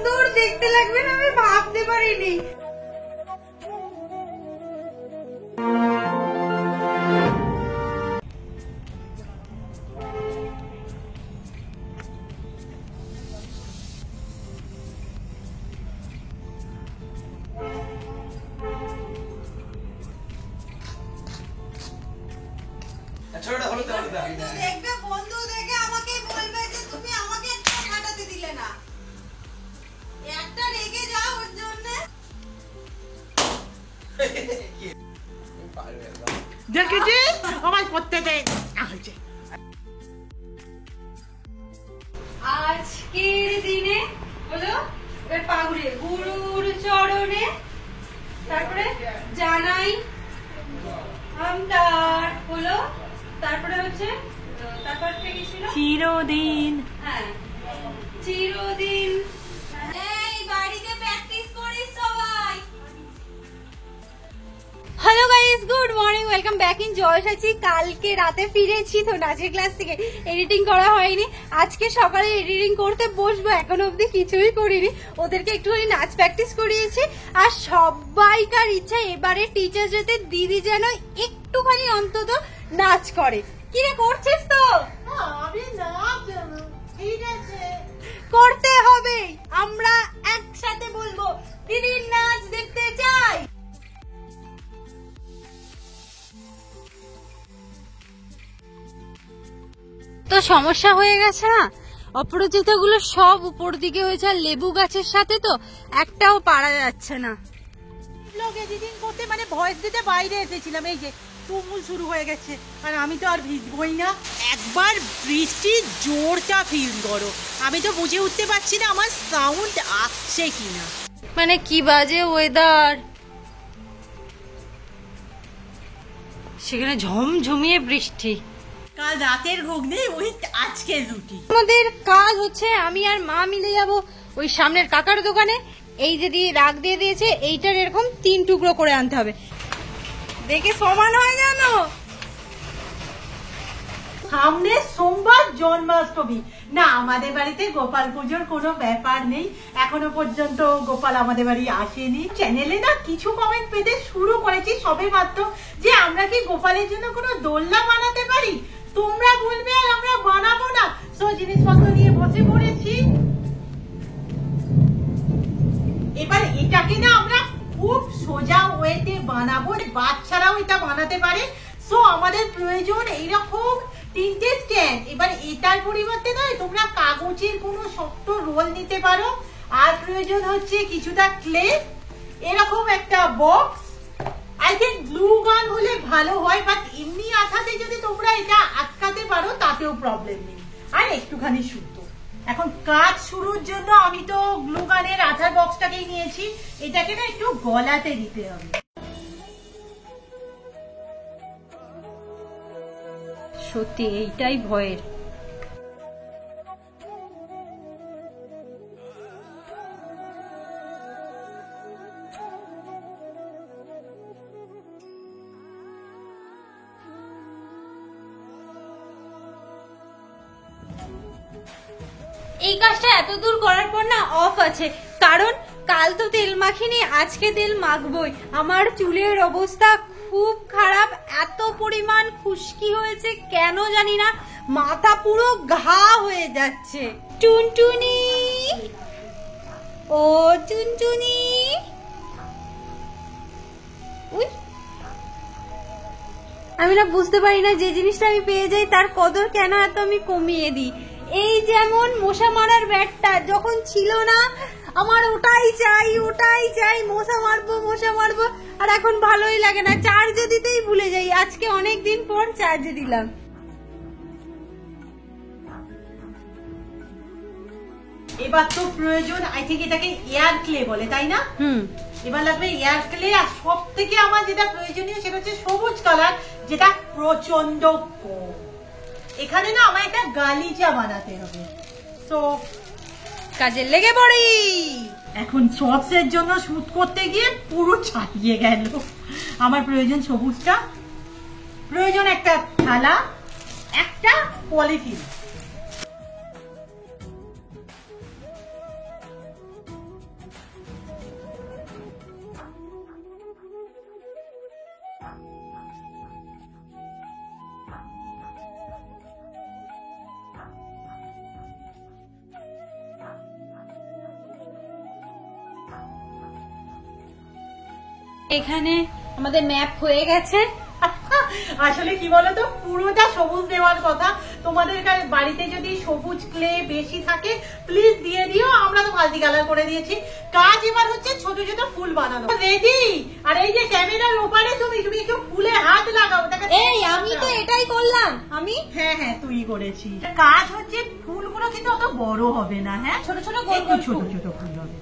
সুন্দর দেখতে লাগবে না আমি ভাবতে পারিনি। দেখবে বন্ধু দেখে আমাকে বলবে যে তুমি আমাকে একটা ফাটাতে দিলে না, একটা রেগে যাও ওর জন্য। দেখেছি আমার করতে দেয়। আজকের দিনে হলো পাগুড়ে গুরুর চরণে, তারপরে জানাই আমটার হলো, তারপরে হচ্ছে তারপরটা কি ছিল? চিরদিন। হ্যাঁ, চিরদিন। এই বাড়িতে প্র্যাকটিস করিস সবাই। Hello guys, good morning, welcome back in জয়সাচি। কালকে রাতে ফিরেছি তো নাচের ক্লাস থেকে, এডিটিং করা হয়নি। আজকে সকালে এডিটিং করতে বসবো, এখনো অবধি কিছুই করিনি। ওদেরকে একটুখানি নাচ প্র্যাকটিস করিয়েছি। আর সবাইকার ইচ্ছা এবারে টিচার যেতে দিদি যেন একটুখানি অন্তত নাচ করে। কি রে, করছিস তো? আমি নাচ ঠিক আছে, করতে হবে। আমরা একসাথে বলবো দিদির নাচ দেখতে চাই। তো সমস্যা হয়ে গেছে না, অপরাজিতা গুলো সব উপর দিকে হয়েছে, আর লেবু গাছের সাথে তো একটাও পারা যাচ্ছে না। ব্লগ এডিটিং করতে মানে ভয়েস দিতে বাইরে এসেছিলাম, এই যে তুমুল শুরু হয়ে গেছে, আর আমি তো আর ভিজবই না। একবার বৃষ্টির জোরটা ফিল করো, আমি তো বুঝে উঠতে পারছি না আমার সাউন্ড আসছে কিনা। মানে কি বাজে ওয়েদার, সেখানে ঝমঝমিয়ে বৃষ্টি। কাল রাতের ঘুগনি ওই আজকের রুটি। আমাদের কাজ হচ্ছে আমি আর মা মিলে যাব ওই সামনের কাকার দোকানে। এই যে দিয়ে রাগ দিয়ে দিয়েছে, এইটার এরকম 3 টুকরো করে আনতে হবে, দেখে সমান হয় জানো। সামনে সোমবার জন্মাষ্টমী। না, আমাদের বাড়িতে গোপাল পুজোর কোনো ব্যাপার নেই, এখনো পর্যন্ত গোপাল আমাদের বাড়ি আসেনি। চ্যানেলে না কিছু কমেন্ট পেতে শুরু করেছি সবে মাত্র যে আমরা কি গোপালের জন্য কোনো দোলনা বানাতে পারি। তোমরা বলবে আর আমরা বানাবো না, সো জিনিসপত্র নিয়ে বসে পড়েছি। এবার এটাকে না আমরা খুব সোজা ওয়েতে বানাবো, বাচ্চারাও এটা বানাতে পারে। সো আমাদের প্রয়োজন এইরকম 3টে স্ট্যান্ড। এবার এটার পরিবর্তে নয়, তোমরা কাগজের কোনো শক্ত রোল নিতে পারো। আর প্রয়োজন হচ্ছে কিছুটা ক্লে, এরকম একটা বক্স। আই থিঙ্ক গ্লু গান হলে ভালো হয়, বাট এমনি আঠাতে যদি তোমরা এটা আটকাতে পারো তাতেও প্রবলেম নেই। আর একটুখানি সুতো। এখন কাজ শুরুর জন্য আমি তো গ্লু গানের আঠার বক্সটাকেই নিয়েছি, এটাকে না একটু গলাতে দিতে হবে। সত্যি এইটাই ভয়ের। এই কাজটা এত দূর করার পর না অফ আছে, কারণ কাল তো তেল মাখিনি, আজকে তেল মাখবই। আমার চুলের অবস্থা খুব খারাপ, এত পরিমাণ খুশকি হয়েছে কেন জানি না, মাথা পুরো ঘা হয়ে যাচ্ছে। টুনটুনি, ও টুনটুনি, আমি না বুঝতে পারি না যে জিনিসটা আমি পেয়ে যাই তার কদর কেন এত আমি কমিয়ে দিই। এই যেমন মশা মারার ব্যাটটা যখন ছিল না, আমার ওটাই চাই, মশা মারবো, আর এখন ভালোই লাগে না, চার্জে দিতেই ভুলে যাই। আজকে অনেক দিন পর চার্জে দিলাম। এবার তো প্রয়োজন, আই থিঙ্ক এটাকে এয়ার ক্লে বলে, তাই না? এবার লাগবে এয়ার ক্লে। আর সব থেকে আমার যেটা প্রয়োজনীয় সেটা হচ্ছে সবুজ কালার, যেটা প্রচন্ড কম। এখানে না আমার একটা গালিচা বানাতে হবে, তো কাজে লেগে পড়ি। এখন শর্টসের জন্য শুট করতে গিয়ে পুরো ছাড়িয়ে গেল। আমার প্রয়োজন সবুজটা, প্রয়োজন একটা থালা, একটা পলিথিন। এখানে আমাদের ম্যাপ হয়ে গেছে। আসলে কি বলতো, পুরোটা সবুজ দেওয়ার কথা। তোমাদের বাড়িতে যদি সবুজ ক্লে বেশি থাকে প্লিজ দিয়ে দিও, আমরা তো মাল্টি কালার করে দিয়েছি। কাজ এবার হচ্ছে ছোট ছোট ফুল বানানো। রেডি? আর এই যে ক্যামেরার ওপারে তুমি একটু ফুলে হাত লাগাও। এই আমি তো এটাই করলাম। আমি হ্যাঁ তুই করেছিস। কাজ হচ্ছে ফুলগুলো কিন্তু অত বড় হবে না, হ্যাঁ ছোট ছোট গোল গোল ছোট ছোট ফুল হবে।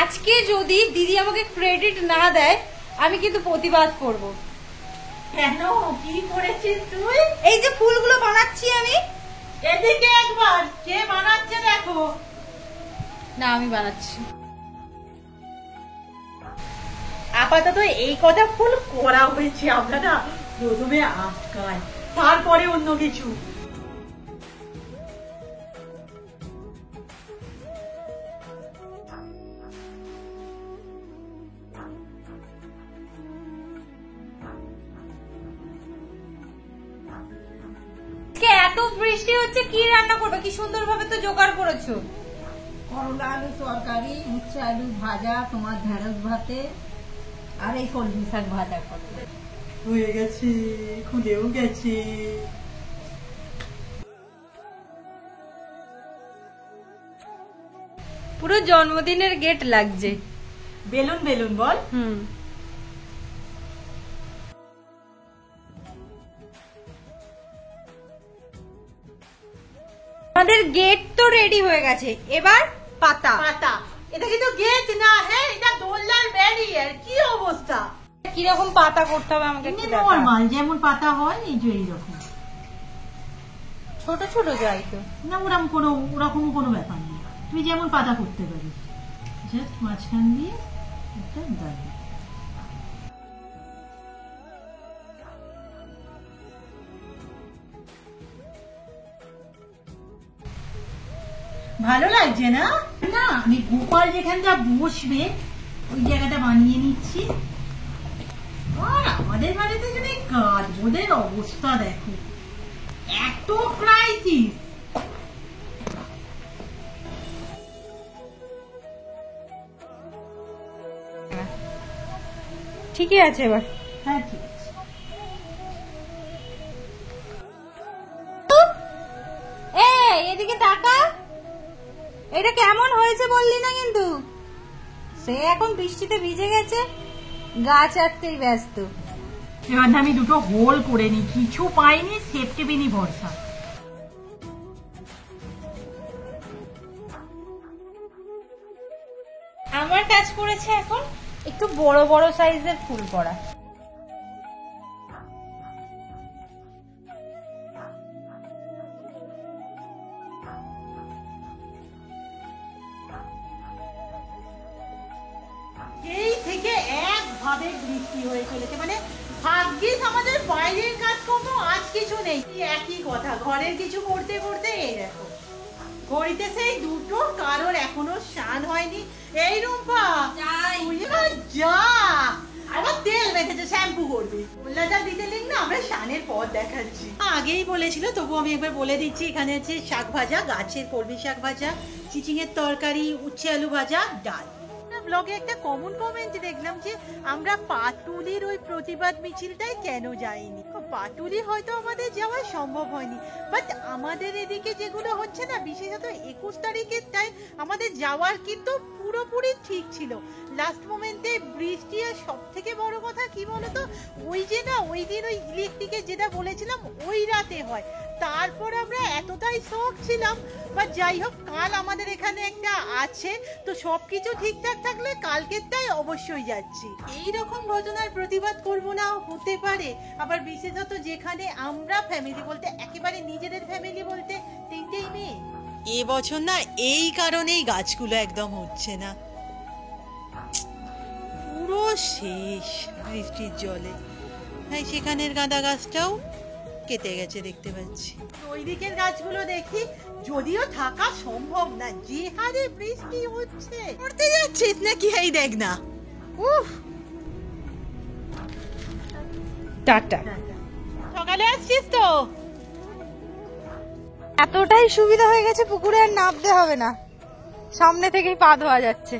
আজকে যদি দিদি আমাকে ক্রেডিট না দেয় আমি কিন্তু প্রতিবাদ করব। কেন, কি করেছিস তুই? এই যে ফুলগুলো বানাচ্ছি আমি। এদিকে একবার, কে বানাচ্ছে দেখো। না আমি বানাচ্ছি। আপাতত এই কটা ফুল করা হয়েছে। আমরা না প্রথমে আটকাই, তারপরে অন্য কিছু। এত বৃষ্টি হচ্ছে, কি রান্না করবে? কি সুন্দর ভাবে তো জোগাড় করেছো। করলা আলু তরকারি, উচ্ছে আলু ভাজা, তোমার ঢেঁড়স ভাতে, আর এই কলমি শাক ভাজা করবে। হয়ে গেছে, খুলেও গেছে। পুরো জন্মদিনের গেট লাগছে। বেলুন বেলুন বল। আমাদের গেট তো রেডি হয়ে গেছে, এবার পাতা। পাতা? এটা কিন্তু গেট না, হ্যাঁ এটা দোলনার ব্যারিয়ার। কি অবস্থা? কিরকম পাতা করতে হবে আমাকে একটু দেখাও। নরমাল যেমন পাতা হয় এই যে এইরকম ছোট ছোট যাই তো না, ওরকম কোনো ব্যাপার নেই। তুই যেমন পাতা করতে পারিস, জাস্ট মাঝখান দিয়ে একটা দাগ। ভালো লাগছে না? না আমি গোপাল যেখানটা বসবে ওই জায়গাটা বানিয়ে নিচ্ছি। আর আমাদের বাড়িতে যদি কাজ ওদের অবস্থা দেখো, এত ক্রাইসিস। ঠিকই আছে এবার। হ্যাঁ ঠিক আছে। এদিকে টাকা, এটা কেমন হয়েছে বললি না কিন্তু। সে এখন বৃষ্টিতে ভিজে গেছে, গাছ আটতেই ব্যস্ত। এবার আমি দুটো হোল করে নি, কিছু পাইনি, সেফটি পিনই ভরসা। আমার কাজ করেছে এখন একটু বড় বড় সাইজের ফুল করা। এই থেকে একভাবে বৃষ্টি হয়ে চলেছে, মানে ভাগ্যিস আমাদের বাইরের কাজকর্ম আজ কিছু নেই। একই কথা, ঘরের কিছু করতে করতে এই দেখো ঘড়িতে সেই দুটো, কারোর এখনো স্নান হয়নি। এই রুম্পা যা, আবার তেল মেখেছে, শ্যাম্পু করবি। বললাটা দিতে লিখ না, আমরা স্নানের পর দেখাচ্ছি। আগেই বলেছিল, তবু আমি একবার বলে দিচ্ছি। এখানে আছে শাক ভাজা, গাছের কলমি শাক ভাজা, চিচিঙের তরকারি, উচ্ছে আলু ভাজা, ডাল। ব্লগে একটা কমন কমেন্ট দেখলাম যে আমরা পাটুলির ওই প্রতিবাদ মিছিলটাই কেন যাইনি। পাটুলি হয়তো আমাদের যাওয়া সম্ভব হয়নি, বাট আমাদের এদিকে যেগুলো হচ্ছে না, বিশেষত 21 তারিখের টাইম আমাদের যাওয়ার কিন্তু পুরোপুরি ঠিক ছিল। লাস্ট মোমেন্টে বৃষ্টি, আর সব থেকে বড় কথা কি বলতো, ওই যে না ওই দিন ওই ইলেকট্রিকে যেটা বলেছিলাম ওই রাতে হয়। তারপর আমরা এতটাই শখ ছিলাম। বা যাই হোক, কাল আমাদের এখানে একটা আছে, তো সবকিছু ঠিকঠাক থাকলে কালকেরটাই অবশ্যই যাচ্ছি। এইরকম ঘটনার প্রতিবাদ করব না হতে পারে। আবার বিশেষত যেখানে আমরা ফ্যামিলি বলতে একেবারে নিজেদের ফ্যামিলি বলতে 3টেই মেয়ে। এবছর না এই কারণেই গাছগুলো একদম হচ্ছে না। পুরো শেষ বৃষ্টির জলে। হ্যাঁ, সেখানের গাঁদা গাছটাও কেটে গেছে দেখতে পাচ্ছি। ওই দিকের গাছগুলো দেখি, যদিও থাকা সম্ভব না, যে হারে বৃষ্টি হচ্ছে। পড়তে যাচ্ছিস নাকি? এই দেখ না। উফ, টাটা। সকালে আসছিস তো? এতটাই সুবিধা হয়ে গেছে, পুকুরে আর নামতে হবে না, সামনে থেকেই পা ধোয়া যাচ্ছে।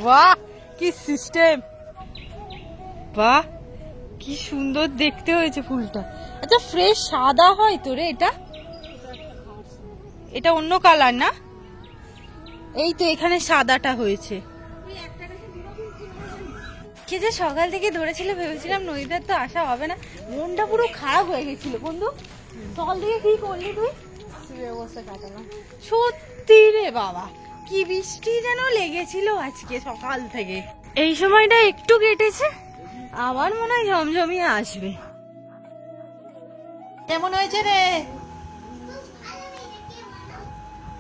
বাহ, কি সিস্টেম! বাহ, কি সুন্দর দেখতে হয়েছে ফুলটা। আচ্ছা, ফ্রেশ সাদা হয় তো রে এটা? এটা অন্য কালার না? এই তো এখানে সাদাটা হয়েছে। কে যে সকাল থেকে ধরেছিল, ভেবেছিলাম নদীতে তো আসা হবে না, মনটা পুরো খারাপ হয়ে গেছিল। বন্ধু, সকাল থেকে কি করলি তুই? বসে কাটালাম। সত্যি রে বাবা, কি বৃষ্টি যেন লেগেছিল আজকে সকাল থেকে। এই সময়টা একটু কেটেছে, আবার মনে হয় ঝমঝমিয়ে আসবে। কেমন হয়েছে রে?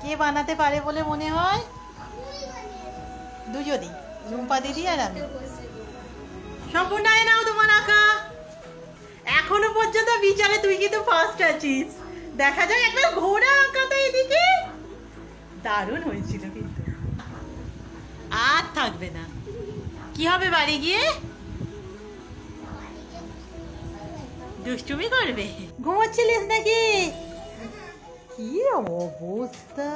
কে বানাতে পারে বলে মনে হয়? দুজনেই, রুম্পা দিদি আর আমি। সম্পূর্ণ নাও তোমার আঁকা। এখনো পর্যন্ত বিচারে তুই কিন্তু ফার্স্ট আছিস। দেখা যায় একবার ঘোড়া আঁকাটা এদিকে দারুণ হয়েছিল, কিন্তু আর থাকবে না। কি হবে বাড়ি গিয়ে? দুষ্টুমি করবে? ঘুমাচ্ছিলিস নাকি? কি অবস্থা!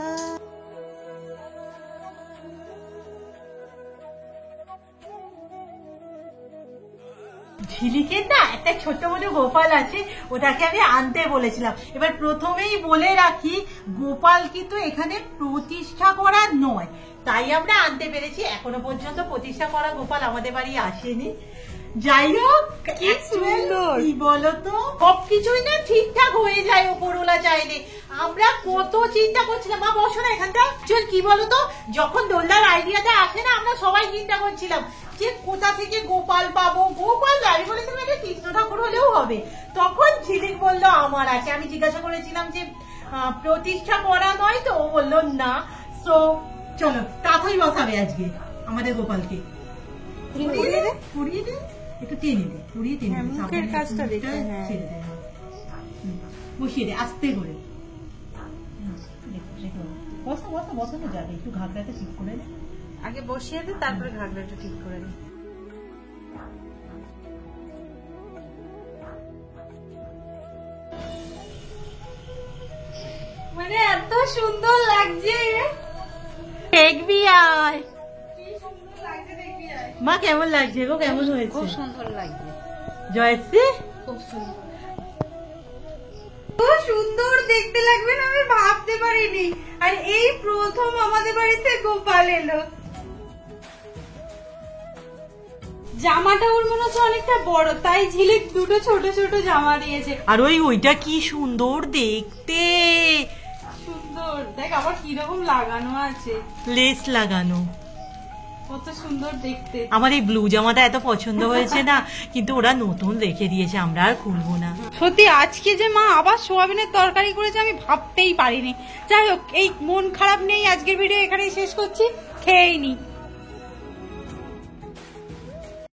ঝিলিকের না একটা ছোট্ট মোটো গোপাল আছে, ওটাকে আমি আনতে বলেছিলাম। এবার প্রথমেই বলে রাখি, গোপাল কিন্তু এখানে প্রতিষ্ঠা করা নয়, তাই আমরা আনতে পেরেছি। এখনো পর্যন্ত প্রতিষ্ঠা করা গোপাল আমাদের বাড়ি আসেনি। যাই হোক, কি সুন্দর! কি বলতো, সবকিছুই না ঠিকঠাক হয়ে যায় ওপরওয়ালা চাইলে। আমরা কত চিন্তা করছিলাম। মা বসো না এখানটা। চল, কি বলতো, যখন দোলনার আইডিয়াটা আসে না, আমরা সবাই চিন্তা করছিলাম যে কোথা থেকে গোপাল পাবো। গোপাল আমি বলেছিলাম এটা কৃষ্ণ ঠাকুর হলেও হবে। তখন ঝিলিক বললো আমার আছে। আমি জিজ্ঞাসা করেছিলাম যে প্রতিষ্ঠা করা নয় তো? ও বললো না। সো চলো, কাকুই বসাবে আজকে আমাদের গোপালকে। পুড়িয়ে দে, একটু টেনে দে, পুড়িয়ে টেনে দে, মুখের কাজটা ছেড়ে দে, বসিয়ে দে আস্তে করে। বসো বসো, বসানো যাবে, একটু ঘাগড়াটা ঠিক করে দে। আগে বসিয়ে দে, তারপরে ঘাগড়াটা ঠিক করে নে। মানে এত সুন্দর লাগছে। দেখবি আয়। কি সুন্দর লাগছে, দেখবি আয়। মা কেমন লাগছে গো? কেমন হয়েছে? খুব সুন্দর লাগছে, জয়শ্রী? খুব সুন্দর। খুব সুন্দর দেখতে লাগবে না, আমি ভাবতে পারিনি। আর এই প্রথম আমাদের বাড়িতে গোপাল এলো। জামাটা ওর মনে হচ্ছে অনেকটা বড়, তাই ঝিলিক দুটো ছোট ছোট জামা দিয়েছে। আর ওইটা কি সুন্দর দেখতে! সুন্দর দেখ, আবার কিরকম লাগানো আছে, লেস লাগানো, কত সুন্দর দেখতে। আমার এই ব্লু জামাটা এত পছন্দ হয়েছে না, কিন্তু ওরা নতুন রেখে দিয়েছে, আমরা আর খুলবো না। সত্যি আজকে যে মা আবার সোয়াবিনের তরকারি করেছে, আমি ভাবতেই পারিনি। যাই হোক, এই মন খারাপ নেই, আজকের ভিডিও এখানেই শেষ করছি। খেয়েই নি।